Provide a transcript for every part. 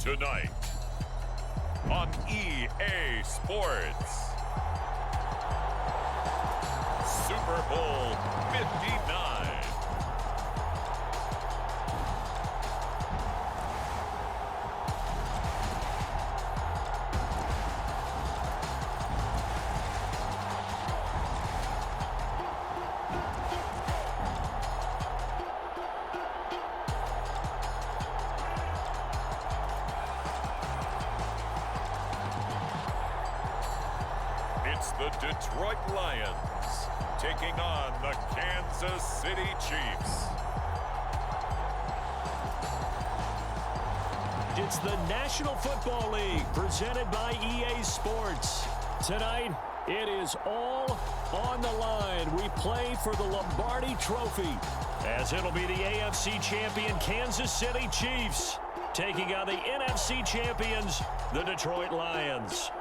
Tonight on EA Sports, Super Bowl 59. It's the Detroit Lions taking on the Kansas City Chiefs. It's the National Football League presented by EA Sports. Tonight, it is all on the line. We play for the Lombardi Trophy, as it'll be the AFC champion Kansas City Chiefs taking on the NFC champions, the Detroit Lions.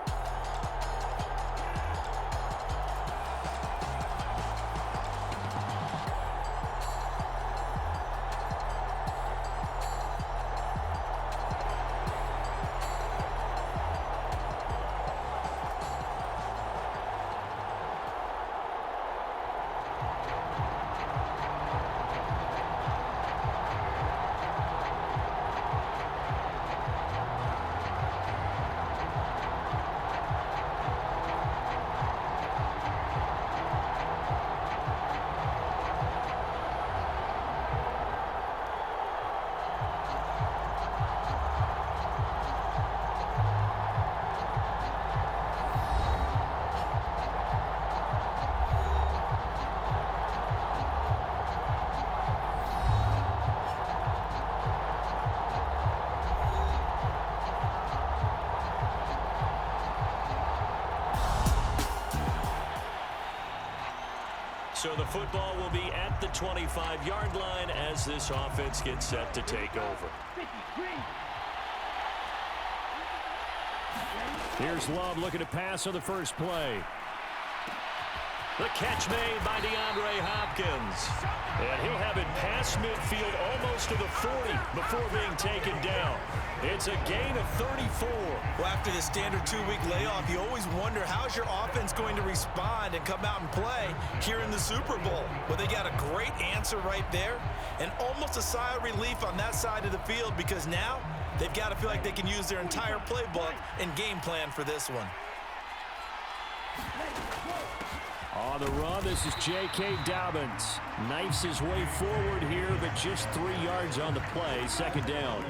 So the football will be at the 25-yard line as this offense gets set to take over. Here's Love looking to pass on the first play. The catch made by DeAndre Hopkins. And he'll have it past midfield almost to the 40 before being taken down. It's a gain of 34. Well, after the standard 2-week layoff, you always wonder how's your offense going to respond and come out and play here in the Super Bowl. Well, they got a great answer right there and almost a sigh of relief on that side of the field because now they've got to feel like they can use their entire playbook and game plan for this one. On the run, this is J.K. Dobbins. Knifes his way forward here, but just 3 yards on the play. Second down.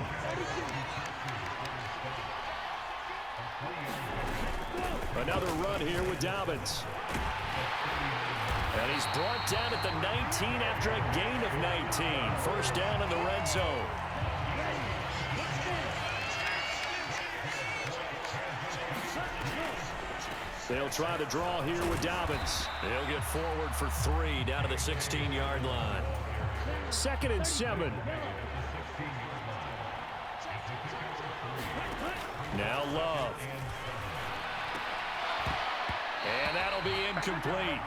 Another run here with Dobbins. And he's brought down at the 19 after a gain of 19. First down in the red zone. They'll try to draw here with Dobbins. They'll get forward for 3 down to the 16-yard line. 2nd and 7. Now Love. And that'll be incomplete.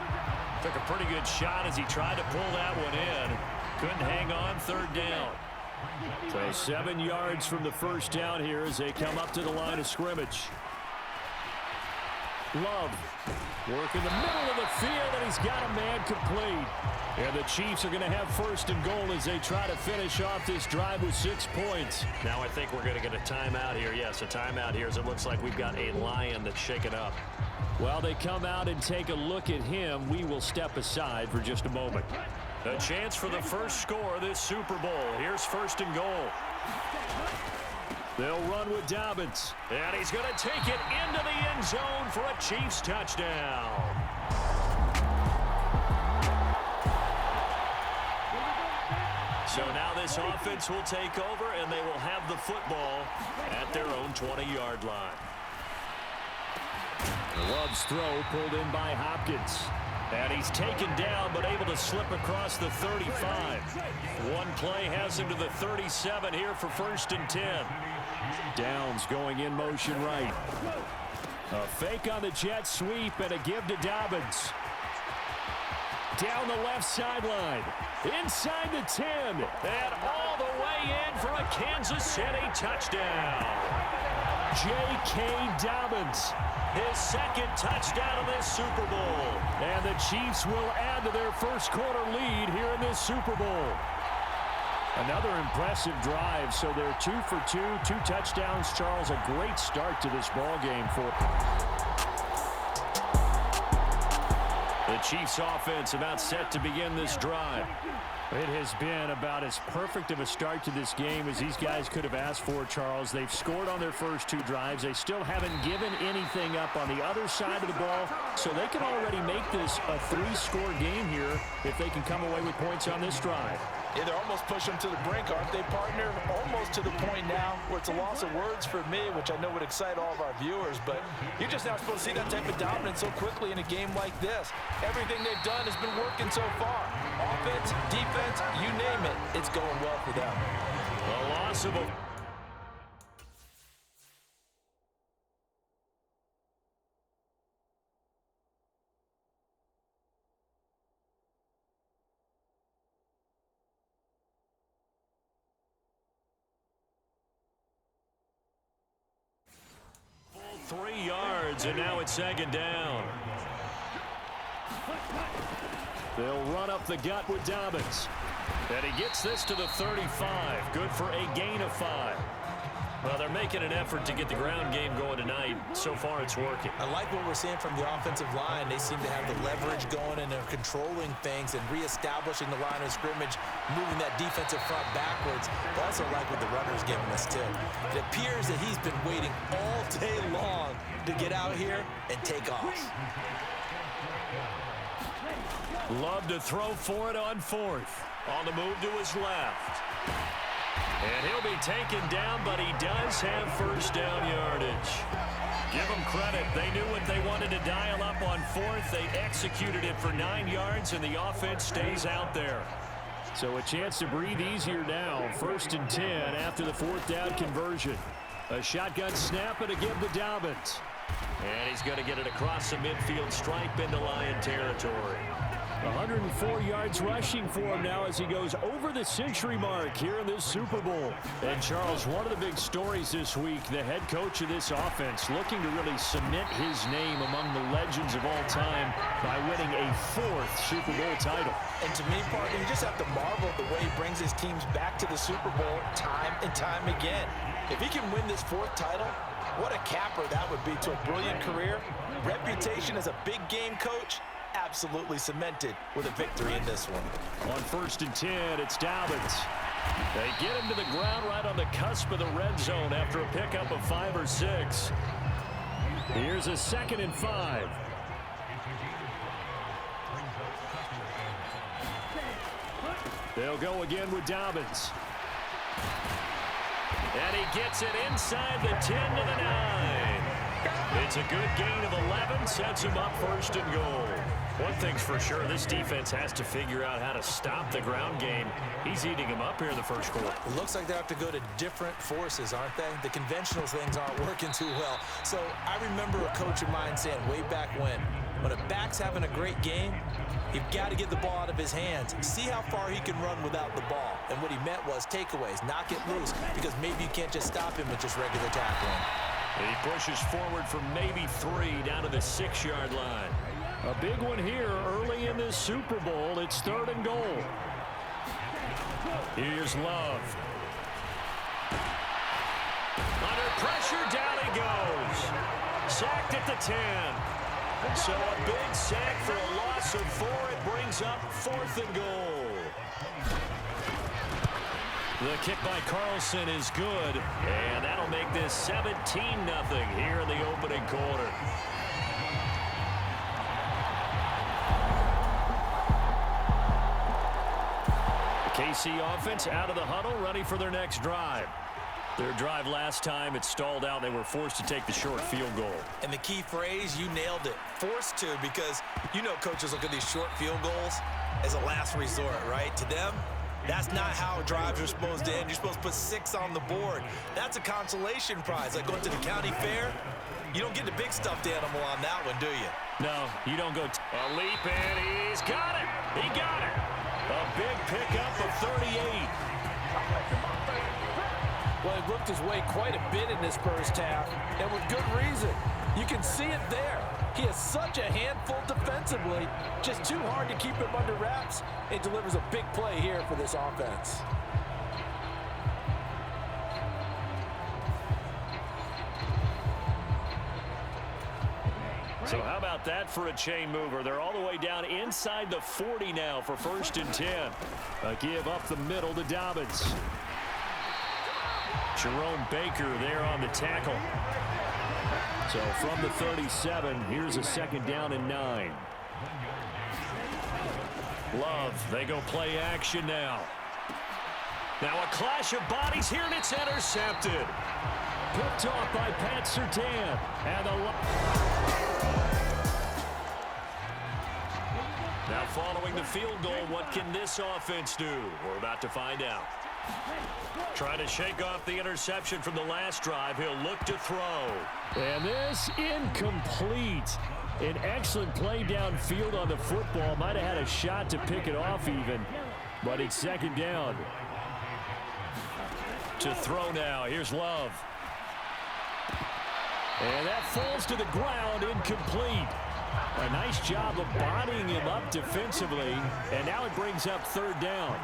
Took a pretty good shot as he tried to pull that one in. Couldn't hang on. 3rd down. So 7 yards from the first down here as they come up to the line of scrimmage. Love working the middle of the field, and he's got a man complete. And the Chiefs are going to have 1st and goal as they try to finish off this drive with 6 points. Now I think we're going to get a timeout here. Yes, a timeout here as it looks like we've got a Lion that's shaken up. While they come out and take a look at him, we will step aside for just a moment. A chance for the first score of this Super Bowl. Here's 1st and goal. They'll run with Dobbins. And he's going to take it into the end zone for a Chiefs touchdown. So now this offense will take over, and they will have the football at their own 20-yard line. Love's throw pulled in by Hopkins. And he's taken down, but able to slip across the 35. One play has him to the 37 here for 1st and 10. Downs going in motion right. A fake on the jet sweep and a give to Dobbins. Down the left sideline. Inside the 10. And all the way way in for a Kansas City touchdown. J.K. Dobbins, his second touchdown of this Super Bowl. And the Chiefs will add to their first quarter lead here in this Super Bowl. Another impressive drive, so they're 2 for 2, 2 touchdowns. Charles, a great start to this ball game for the Chiefs offense, about set to begin this drive. It has been about as perfect of a start to this game as these guys could have asked for, Charles. They've scored on their first 2 drives. They still haven't given anything up on the other side of the ball, so they can already make this a 3-score game here if they can come away with points on this drive. Yeah, they're almost pushing them to the brink, aren't they, partner? Almost to the point now where it's a loss of words for me, which I know would excite all of our viewers, but you're just not supposed to see that type of dominance so quickly in a game like this. Everything they've done has been working so far. Offense, defense, you name it, it's going well for them. A loss of a... Full 3 yards, and now it's second down. They'll run up the gut with Dobbins. And he gets this to the 35. Good for a gain of 5. Well, they're making an effort to get the ground game going tonight. So far, it's working. I like what we're seeing from the offensive line. They seem to have the leverage going, and they're controlling things and reestablishing the line of scrimmage, moving that defensive front backwards. I also like what the runner's giving us, too. It appears that he's been waiting all day long to get out here and take off. Love to throw for it on 4th. On the move to his left. And he'll be taken down, but he does have first down yardage. Give them credit. They knew what they wanted to dial up on 4th. They executed it for 9 yards, and the offense stays out there. So a chance to breathe easier now. 1st and 10 after the 4th down conversion. A shotgun snap and a give to Dobbins. And he's going to get it across the midfield stripe into Lion territory. 104 yards rushing for him now as he goes over the century mark here in this Super Bowl. And, Charles, one of the big stories this week, the head coach of this offense looking to really cement his name among the legends of all time by winning a 4th Super Bowl title. And to me, partner, you just have to marvel at the way he brings his teams back to the Super Bowl time and time again. If he can win this 4th title, what a capper that would be to a brilliant career. Reputation as a big game coach, absolutely cemented with a victory in this one. On 1st and 10, it's Dobbins. They get him to the ground right on the cusp of the red zone after a pickup of 5 or 6. Here's a 2nd and 5. They'll go again with Dobbins. And he gets it inside the 10 to the 9. It's a good gain of 11, sets him up 1st and goal. One thing's for sure, this defense has to figure out how to stop the ground game. He's eating him up here in the first quarter. It looks like they have to go to different forces, aren't they? The conventional things aren't working too well. So I remember a coach of mine saying way back when a back's having a great game, you've got to get the ball out of his hands. See how far he can run without the ball. And what he meant was takeaways, knock it loose, because maybe you can't just stop him with just regular tackling. He pushes forward for maybe 3 down to the 6-yard line. A big one here early in this Super Bowl. It's 3rd and goal. Here's Love. Under pressure, down he goes. Sacked at the 10. So a big sack for a loss of 4. It brings up 4th and goal. The kick by Carlson is good, and that'll make this 17-0 here in the opening quarter. The KC offense out of the huddle, ready for their next drive. Their drive last time, it stalled out. They were forced to take the short field goal. And the key phrase, you nailed it, forced to, because you know coaches look at these short field goals as a last resort, right? To them, that's not how drives are supposed to end. You're supposed to put 6 on the board. That's a consolation prize. Like going to the county fair, you don't get the big stuffed animal on that one, do you? No, you don't go. A leap, and he's got it. He got it. A big pickup of 38. Well, he looked his way quite a bit in this first half, and with good reason. You can see it there. He is such a handful defensively, just too hard to keep him under wraps, and delivers a big play here for this offense. So how about that for a chain mover? They're all the way down inside the 40 now for 1st and 10. A give up the middle to Dobbins. Jerome Baker there on the tackle. So from the 37, here's a 2nd down and 9. Love, they go play action now. Now a clash of bodies here, and it's intercepted. Picked off by Pat Surtain. And now following the field goal, what can this offense do? We're about to find out. Trying to shake off the interception from the last drive. He'll look to throw. And this incomplete. An excellent play downfield on the football. Might have had a shot to pick it off even. But it's 2nd down. To throw now. Here's Love. And that falls to the ground, incomplete. A nice job of bodying him up defensively. And now it brings up 3rd down.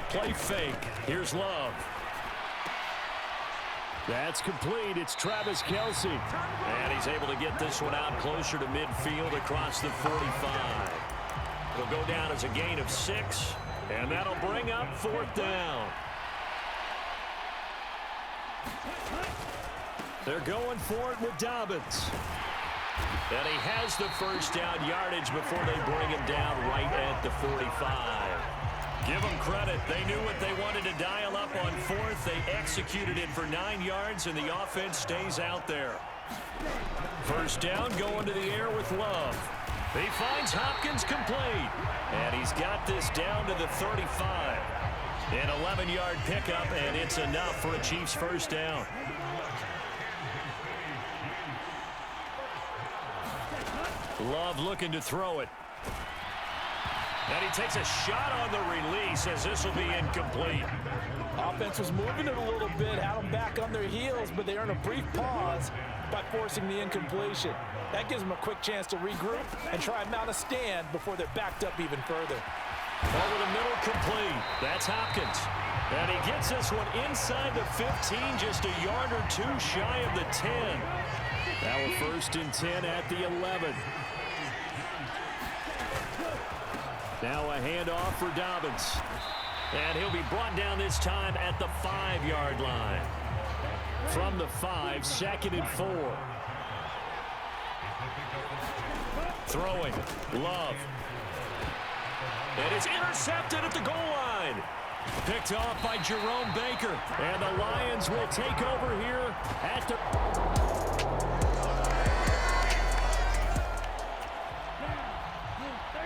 Play fake. Here's Love. That's complete. It's Travis Kelce. And he's able to get this one out closer to midfield across the 45. It'll go down as a gain of 6. And that'll bring up 4th down. They're going for it with Dobbins. And he has the 1st down yardage before they bring him down right at the 45. Give them credit. They knew what they wanted to dial up on 4th. They executed it for 9 yards, and the offense stays out there. 1st down going to the air with Love. He finds Hopkins complete. And he's got this down to the 35. An 11-yard pickup, and it's enough for a Chiefs 1st down. Love looking to throw it. And he takes a shot on the release as this will be incomplete. Offense was moving it a little bit, had them back on their heels, but they earn a brief pause by forcing the incompletion. That gives them a quick chance to regroup and try and mount a stand before they're backed up even further. Over the middle, complete. That's Hopkins. And he gets this one inside the 15, just a yard or 2 shy of the 10. Now a 1st and 10 at the 11. Now a handoff for Dobbins. And he'll be brought down this time at the 5-yard line. From the 5, 2nd and 4. Throwing. Love. And it's intercepted at the goal line. Picked off by Jerome Baker. And the Lions will take over here at the...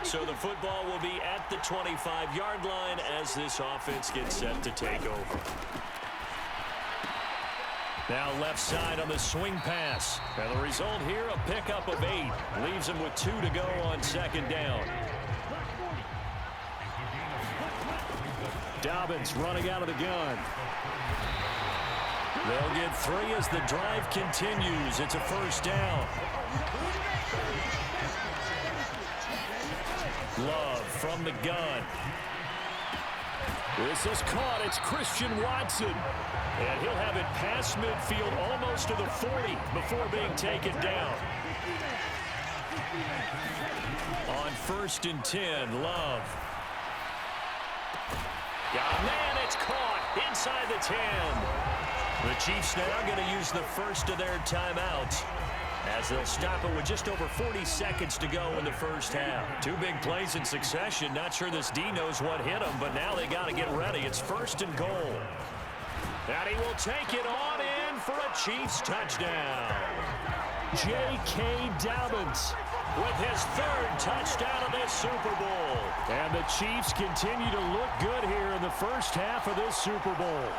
So the football will be at the 25-yard line as this offense gets set to take over. Now left side on the swing pass. And the result here, a pickup of 8. Leaves him with 2 to go on 2nd down. Dobbins running out of the gun. They'll get 3 as the drive continues. It's a 1st down. Love from the gun. This is caught. It's Christian Watson. And he'll have it past midfield almost to the 40 before being taken down. On 1st and 10, Love. Man, it's caught inside the 10. The Chiefs now going to use the first of their timeouts as they'll stop it with just over 40 seconds to go in the first half. 2 big plays in succession. Not sure this D knows what hit him, but now they got to get ready. It's 1st and goal. And he will take it on in for a Chiefs touchdown. J.K. Dobbins with his 3rd touchdown of this Super Bowl. And the Chiefs continue to look good here in the first half of this Super Bowl.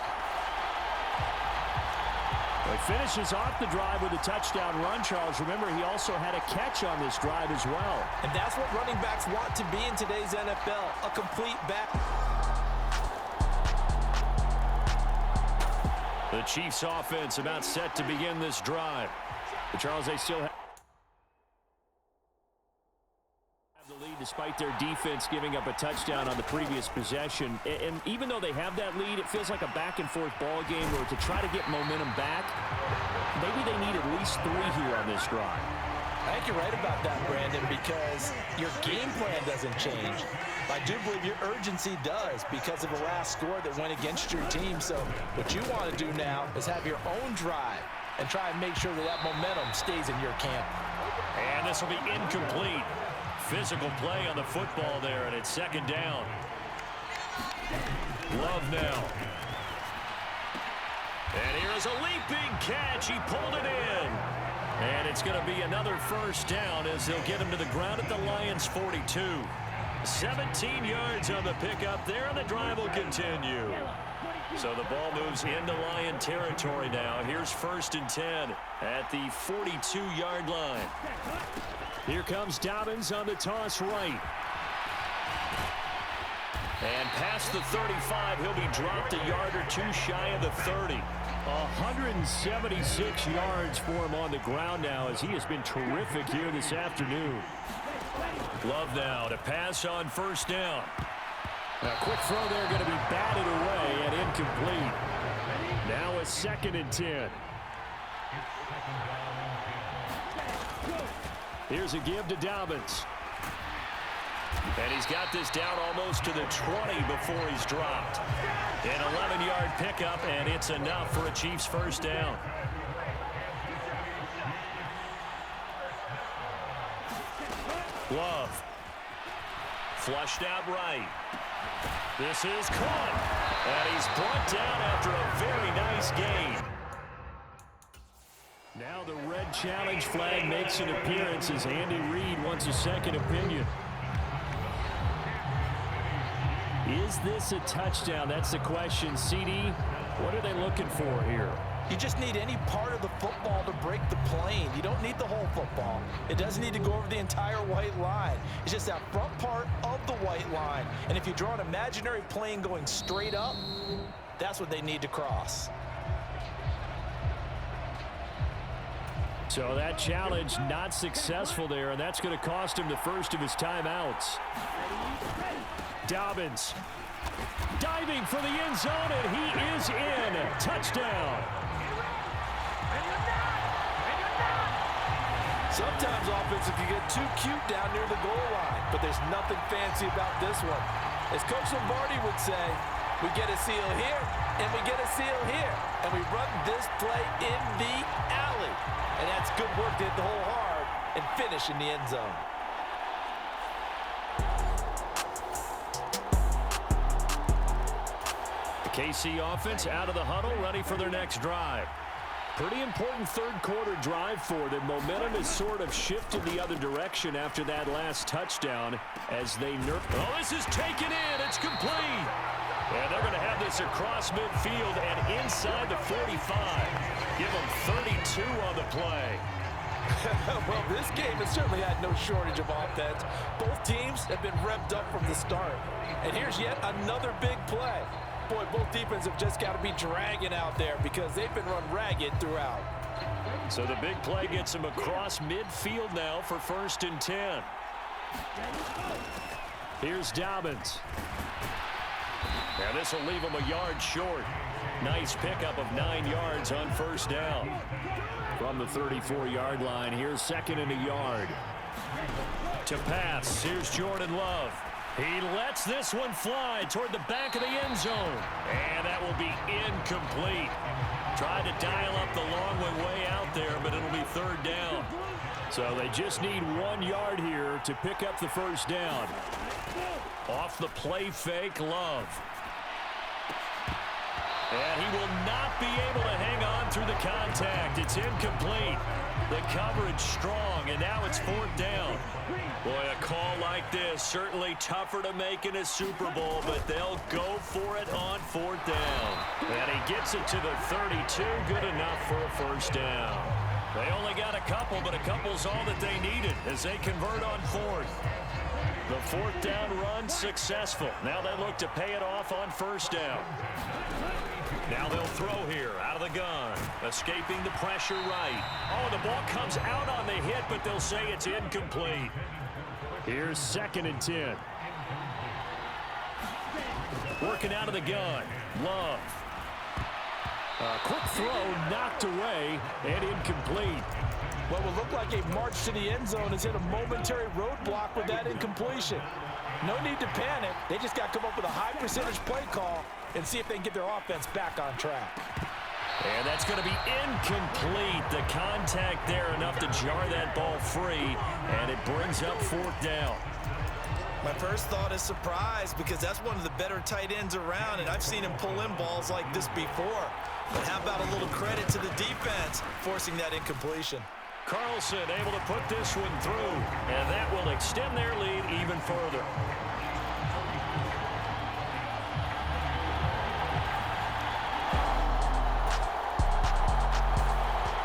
He finishes off the drive with a touchdown run, Charles. Remember, he also had a catch on this drive as well. And that's what running backs want to be in today's NFL, a complete back. The Chiefs offense about set to begin this drive. But Charles, they still have the lead despite their defense giving up a touchdown on the previous possession. And even though they have that lead, it feels like a back-and-forth ball game where to try to get momentum back, maybe they need at least 3 here on this drive. I think you're right about that, Brandon, because your game plan doesn't change. I do believe your urgency does because of the last score that went against your team. So what you want to do now is have your own drive and try and make sure that that momentum stays in your camp. And this will be incomplete. Physical play on the football there, and it's second down. Love now. And here's a leaping catch. He pulled it in. And it's going to be another first down as they'll get him to the ground at the Lions' 42. 17 yards on the pickup there, and the drive will continue. So the ball moves into Lion territory now. Here's 1st and 10 at the 42-yard line. Here comes Dobbins on the toss right. And past the 35, he'll be dropped a yard or 2 shy of the 30. 176 yards for him on the ground now as he has been terrific here this afternoon. Love now to pass on 1st down. A quick throw there going to be batted away and incomplete. Now a 2nd and 10. Here's a give to Dobbins. And he's got this down almost to the 20 before he's dropped. An 11-yard pickup, and it's enough for a Chiefs first down. Love. Flushed out right. This is caught. And he's brought down after a very nice gain. Now the red challenge flag makes an appearance as Andy Reid wants a second opinion. Is this a touchdown? That's the question. CD, what are they looking for here? You just need any part of the football to break the plane. You don't need the whole football. It doesn't need to go over the entire white line. It's just that front part of the white line. And if you draw an imaginary plane going straight up, that's what they need to cross. So that challenge not successful there, and that's going to cost him the first of his timeouts. Dobbins diving for the end zone, and he is in. Touchdown. Sometimes offense can get too cute down near the goal line, but there's nothing fancy about this one. As Coach Lombardi would say, we get a seal here, and we get a seal here, and we run this play in the alley. And that's good work to hit the hole hard and finish in the end zone. The KC offense out of the huddle, ready for their next drive. Pretty important third-quarter drive for them. Momentum has sort of shifted the other direction after that last touchdown as they Oh, this is taken in. It's complete. And they're going to have this across midfield and inside the 45. Give them 32 on the play. Well, this game has certainly had no shortage of offense. Both teams have been revved up from the start. And here's yet another big play. Boy, both defenses have just got to be dragging out there because they've been run ragged throughout. So the big play gets him across midfield now for 1st and 10. Here's Dobbins. Now this will leave him a yard short. Nice pickup of 9 yards on 1st down. From the 34-yard line, here's 2nd and a yard. To pass, here's Jordan Love. He lets this one fly toward the back of the end zone. And that will be incomplete. Tried to dial up the long way out there, but it'll be 3rd down. So they just need 1 yard here to pick up the first down. Off the play fake, Love. And he will not be able to hang on through the contact. It's incomplete. The coverage strong, and now it's 4th down. Boy, a call like this, certainly tougher to make in a Super Bowl, but they'll go for it on 4th down. And he gets it to the 32, good enough for a first down. They only got a couple, but a couple's all that they needed as they convert on 4th. The 4th down run successful. Now they look to pay it off on 1st down. Now they'll throw here out of the gun. Escaping the pressure right. Oh, the ball comes out on the hit, but they'll say it's incomplete. Here's 2nd and 10. Working out of the gun. Love. A quick throw knocked away and incomplete. What would look like a march to the end zone has hit a momentary roadblock with that incompletion. No need to panic. They just got to come up with a high percentage play call and see if they can get their offense back on track. And that's going to be incomplete. The contact there enough to jar that ball free, and it brings up 4th down. My first thought is surprise because that's one of the better tight ends around, and I've seen him pull in balls like this before. But how about a little credit to the defense forcing that incompletion? Carlson able to put this one through, and that will extend their lead even further.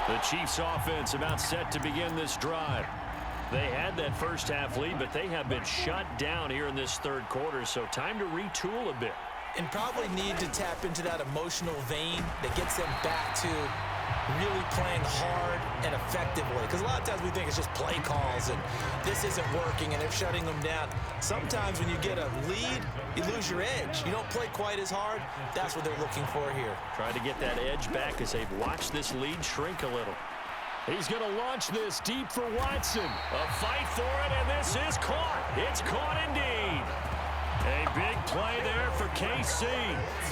The Chiefs offense about set to begin this drive. They had that first half lead, but they have been shut down here in this 3rd quarter, so time to retool a bit. And probably need to tap into that emotional vein that gets them back to really playing hard and effectively. Because a lot of times we think it's just play calls and this isn't working and they're shutting them down. Sometimes when you get a lead, you lose your edge. You don't play quite as hard. That's what they're looking for here. Trying to get that edge back as they've watched this lead shrink a little. He's going to launch this deep for Watson. A fight for it, and this is caught. It's caught indeed. A big play there for KC.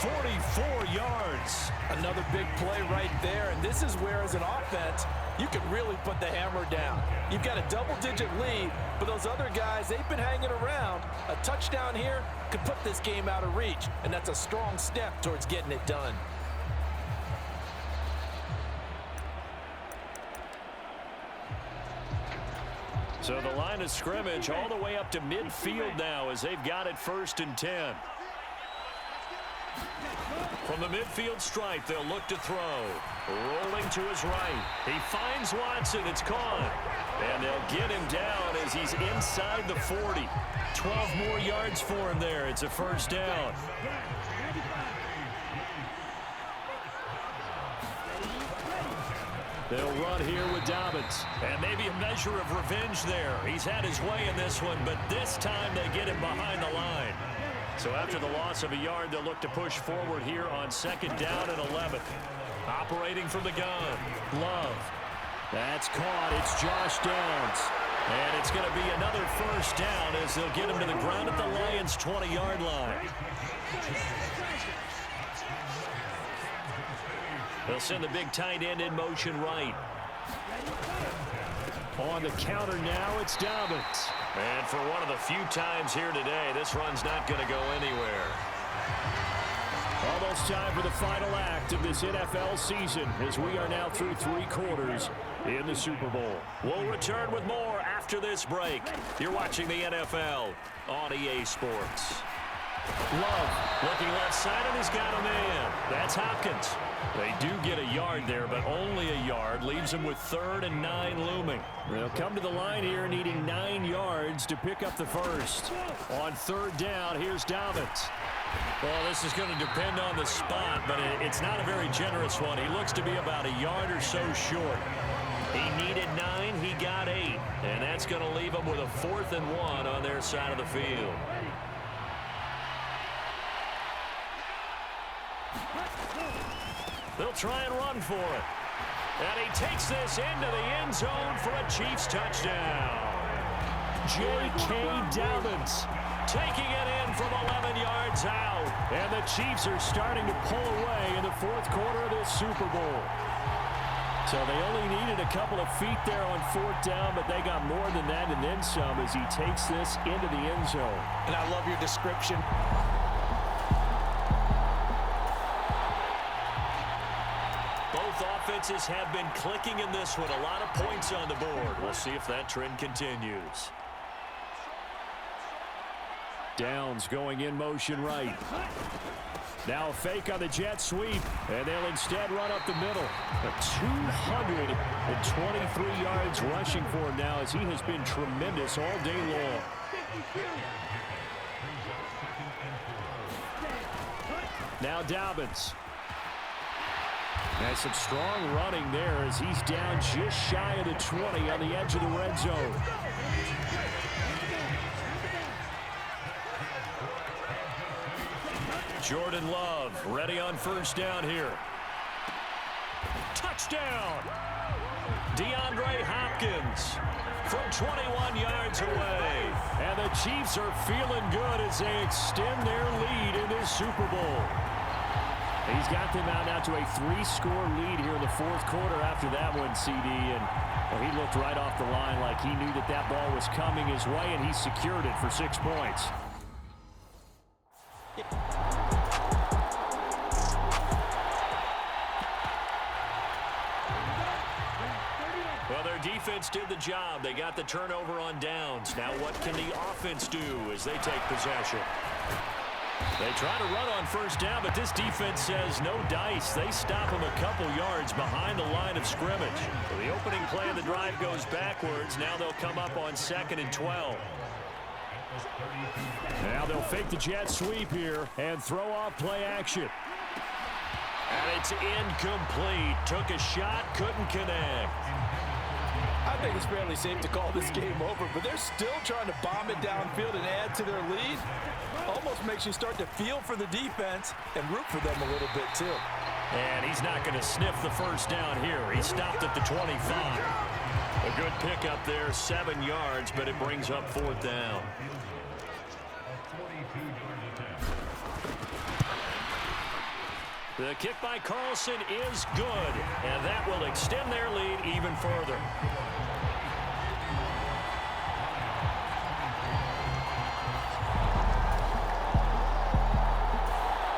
44 yards. Another big play right there, and this is where, as an offense, you can really put the hammer down. You've got a double-digit lead, but those other guys, they've been hanging around. A touchdown here could put this game out of reach, and that's a strong step towards getting it done. So the line of scrimmage all the way up to midfield now as they've got it 1st and 10. From the midfield stripe, they'll look to throw. Rolling to his right. He finds Watson. It's caught. And they'll get him down as he's inside the 40. 12 more yards for him there. It's a 1st down. They'll run here with Dobbins. And maybe a measure of revenge there. He's had his way in this one, but this time they get him behind the line. So after the loss of a yard, they'll look to push forward here on 2nd down and 11. Operating from the gun. Love. That's caught. It's Josh Downs. And it's going to be another 1st down as they'll get him to the ground at the Lions' 20-yard line. They'll send the big tight end in motion right. On the counter now, it's Dobbins. And for one of the few times here today, this run's not going to go anywhere. Almost time for the final act of this NFL season as we are now through 3 quarters in the Super Bowl. We'll return with more after this break. You're watching the NFL on EA Sports. Love looking left side, and he's got a man. That's Hopkins. They do get a yard there, but only a yard. Leaves them with 3rd and 9 looming. They'll come to the line here needing 9 yards to pick up the 1st. On 3rd down, here's Dobbins. Well, this is going to depend on the spot, but it's not a very generous one. He looks to be about a yard or so short. He needed 9, he got 8. And that's going to leave him with a 4th and 1 on their side of the field. They'll try and run for it. And he takes this into the end zone for a Chiefs touchdown. J.K. Dobbins taking it in from 11 yards out. And the Chiefs are starting to pull away in the 4th quarter of this Super Bowl. So they only needed a couple of feet there on 4th down, but they got more than that and then some as he takes this into the end zone. And I love your description. Both offenses have been clicking in this one. A lot of points on the board. We'll see if that trend continues. Downs going in motion right. Now a fake on the jet sweep, and they'll instead run up the middle. 223 yards rushing for him now as he has been tremendous all day long. Now Dobbins. And some strong running there as he's down just shy of the 20 on the edge of the red zone. Jordan Love ready on first down here. Touchdown! DeAndre Hopkins from 21 yards away. And the Chiefs are feeling good as they extend their lead in this Super Bowl. He's got them out now to a 3-score lead here in the fourth quarter after that one, CD. And well, he looked right off the line like he knew that that ball was coming his way, and he secured it for 6 points. Well, their defense did the job. They got the turnover on downs. Now what can the offense do as they take possession? They try to run on first down, but this defense says no dice. They stop them a couple yards behind the line of scrimmage. So the opening play of the drive goes backwards. Now they'll come up on 2nd and 12. Now they'll fake the jet sweep here and throw off play action. And it's incomplete. Took a shot, couldn't connect. I think it's fairly safe to call this game over, but they're still trying to bomb it downfield and add to their lead. Almost makes you start to feel for the defense and root for them a little bit too. And he's not going to sniff the first down here. He stopped at the 25. A good pickup there, 7 yards, but it brings up 4th down. The kick by Carlson is good, and that will extend their lead even further.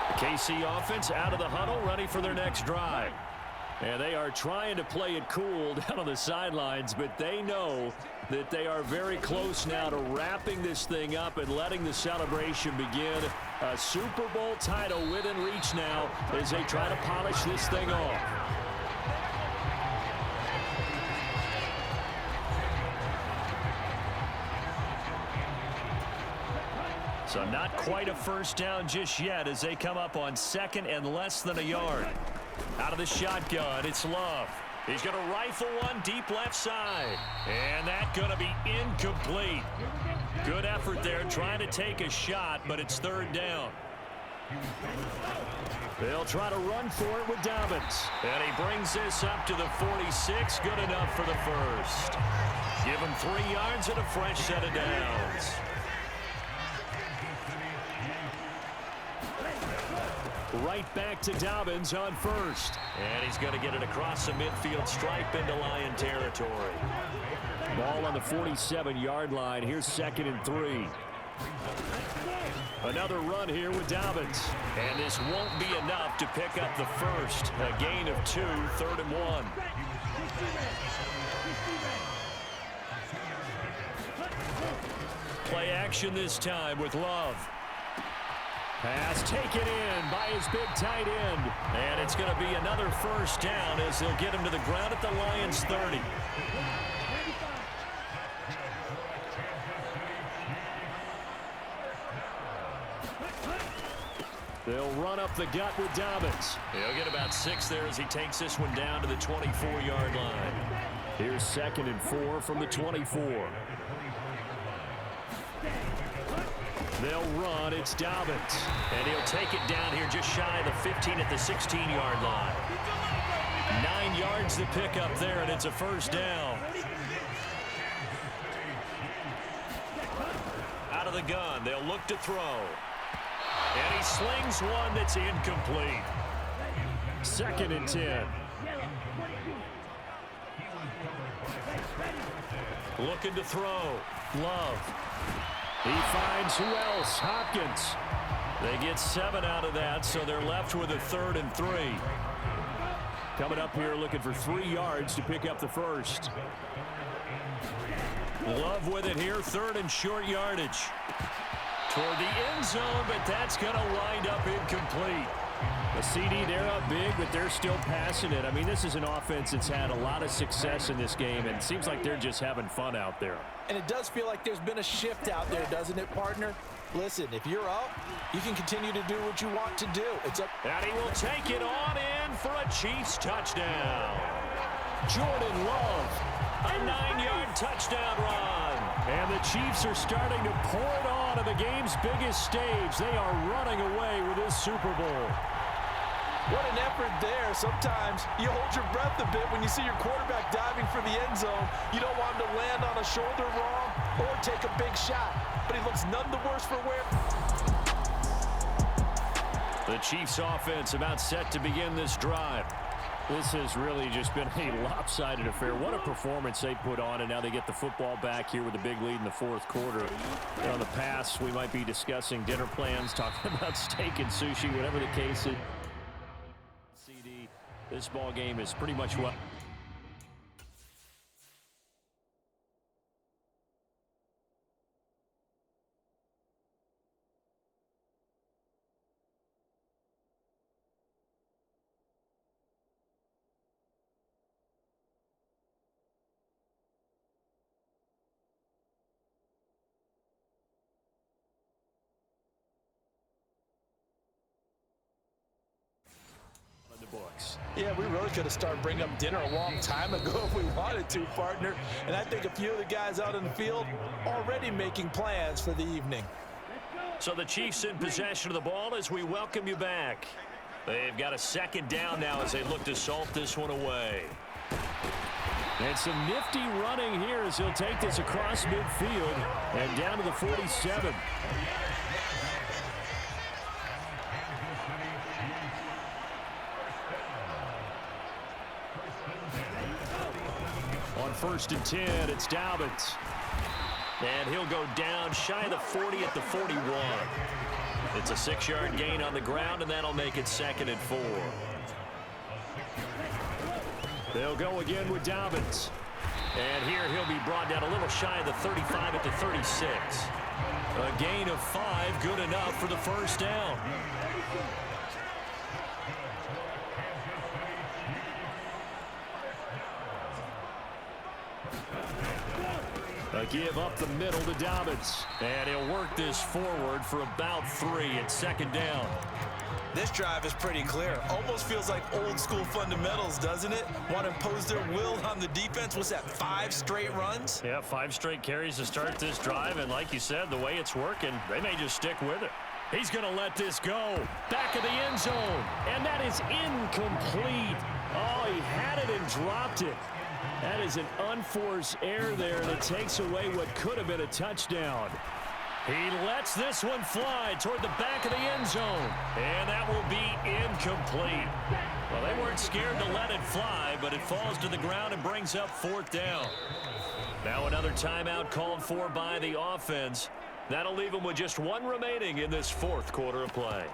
The KC offense out of the huddle, ready for their next drive. And they are trying to play it cool down on the sidelines, but they know that they are very close now to wrapping this thing up and letting the celebration begin. A Super Bowl title within reach now as they try to polish this thing off. So not quite a first down just yet as they come up on 2nd and less than a yard. Out of the shotgun, it's Love. He's going to rifle one deep left side. And that's going to be incomplete. Good effort there trying to take a shot, but it's 3rd down. They'll try to run for it with Dobbins. And he brings this up to the 46. Good enough for the first. Give him 3 yards and a fresh set of downs. Right back to Dobbins on first. And he's going to get it across the midfield stripe into Lion territory. Ball on the 47-yard line. Here's 2nd and 3. Another run here with Dobbins. And this won't be enough to pick up the first. A gain of 2, 3rd and 1. Play action this time with Love. Pass taken in by his big tight end. And it's going to be another first down as they'll get him to the ground at the Lions' 30. They'll run up the gut with Dobbins. He'll get about 6 there as he takes this one down to the 24-yard line. Here's 2nd and 4 from the 24. They'll run. It's Dobbins. And he'll take it down here just shy of the 15 at the 16-yard line. 9 yards to pick up there, and it's a first down. Out of the gun. They'll look to throw. And he slings one that's incomplete. 2nd and 10. Looking to throw. Love. He finds who else? Hopkins. They get 7 out of that, so they're left with a 3rd and 3. Coming up here looking for 3 yards to pick up the first. Love with it here, 3rd and short yardage. Toward the end zone, but that's going to wind up incomplete. The CD, they're up big, but they're still passing it. I mean, this is an offense that's had a lot of success in this game, and it seems like they're just having fun out there. And it does feel like there's been a shift out there, doesn't it, partner? Listen, if you're up, you can continue to do what you want to do. It's up. And he will take it on in for a Chiefs touchdown. Jordan Love, a 9-yard touchdown run. And the Chiefs are starting to pour it on to the game's biggest stage. They are running away with this Super Bowl. What an effort there. Sometimes you hold your breath a bit when you see your quarterback diving for the end zone. You don't want him to land on a shoulder wrong or take a big shot. But he looks none the worse for wear. The Chiefs offense about set to begin this drive. This has really just been a lopsided affair. What a performance they put on, and now they get the football back here with a big lead in the fourth quarter. And on the pass, we might be discussing dinner plans, talking about steak and sushi, whatever the case is. CD, this ball game is pretty much what... books. Yeah, we really could have started bringing up dinner a long time ago if we wanted to, partner. And I think a few of the guys out in the field already making plans for the evening. So the Chiefs in possession of the ball as we welcome you back. They've got a second down now as they look to salt this one away. And some nifty running here as he'll take this across midfield and down to the 47. On 1st and 10, it's Dobbins. And he'll go down shy of the 40 at the 41. It's a 6-yard gain on the ground, and that'll make it 2nd and 4. They'll go again with Dobbins. And here he'll be brought down a little shy of the 35 at the 36. A gain of 5, good enough for the first down. A give up the middle to Dobbins. And he'll work this forward for about 3 at 2nd down. This drive is pretty clear. Almost feels like old school fundamentals, doesn't it? Want to impose their will on the defense. What's that, 5 straight runs? Yeah, 5 straight carries to start this drive. And like you said, the way it's working, they may just stick with it. He's going to let this go. Back of the end zone. And that is incomplete. Oh, he had it and dropped it. That is an unforced error there, and it takes away what could have been a touchdown. He lets this one fly toward the back of the end zone, and that will be incomplete. Well, they weren't scared to let it fly, but it falls to the ground and brings up 4th down. Now another timeout called for by the offense. That'll leave them with just 1 remaining in this 4th quarter of play.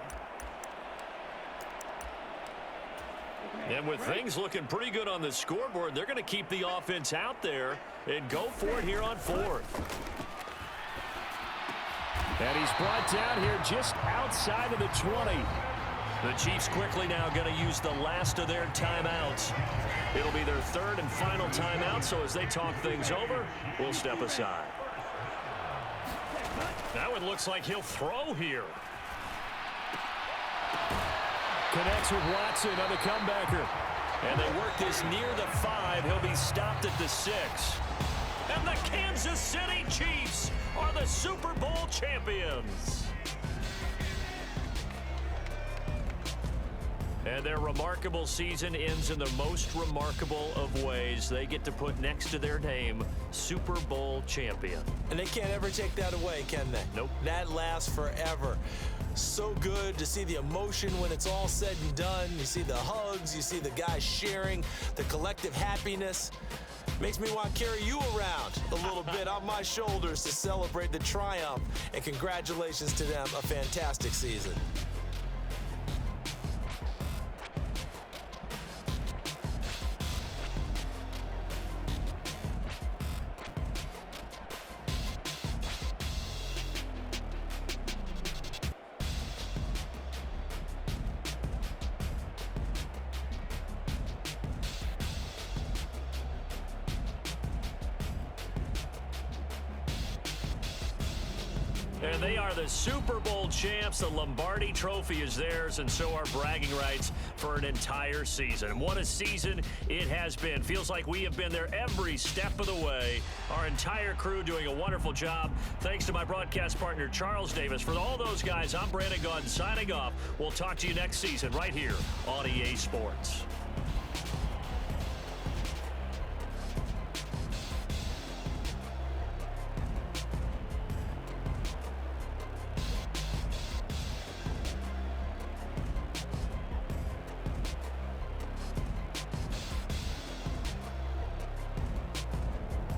And with things looking pretty good on the scoreboard, they're going to keep the offense out there and go for it here on 4th. And he's brought down here just outside of the 20. The Chiefs quickly now going to use the last of their timeouts. It'll be their 3rd and final timeout, so as they talk things over, we'll step aside. Now it looks like he'll throw here. Connects with Watson on the comebacker. And they work this near the 5. He'll be stopped at the 6. And the Kansas City Chiefs are the Super Bowl champions. And their remarkable season ends in the most remarkable of ways. They get to put next to their name, Super Bowl champion. And they can't ever take that away, can they? Nope. That lasts forever. So good to see the emotion when it's all said and done. You see the hugs, you see the guys sharing, the collective happiness. Makes me want to carry you around a little bit on my shoulders to celebrate the triumph. And congratulations to them, a fantastic season. And they are the Super Bowl champs. The Lombardi Trophy is theirs, and so are bragging rights for an entire season. And what a season it has been. Feels like we have been there every step of the way. Our entire crew doing a wonderful job. Thanks to my broadcast partner, Charles Davis. For all those guys, I'm Brandon Gaudin signing off. We'll talk to you next season right here on EA Sports.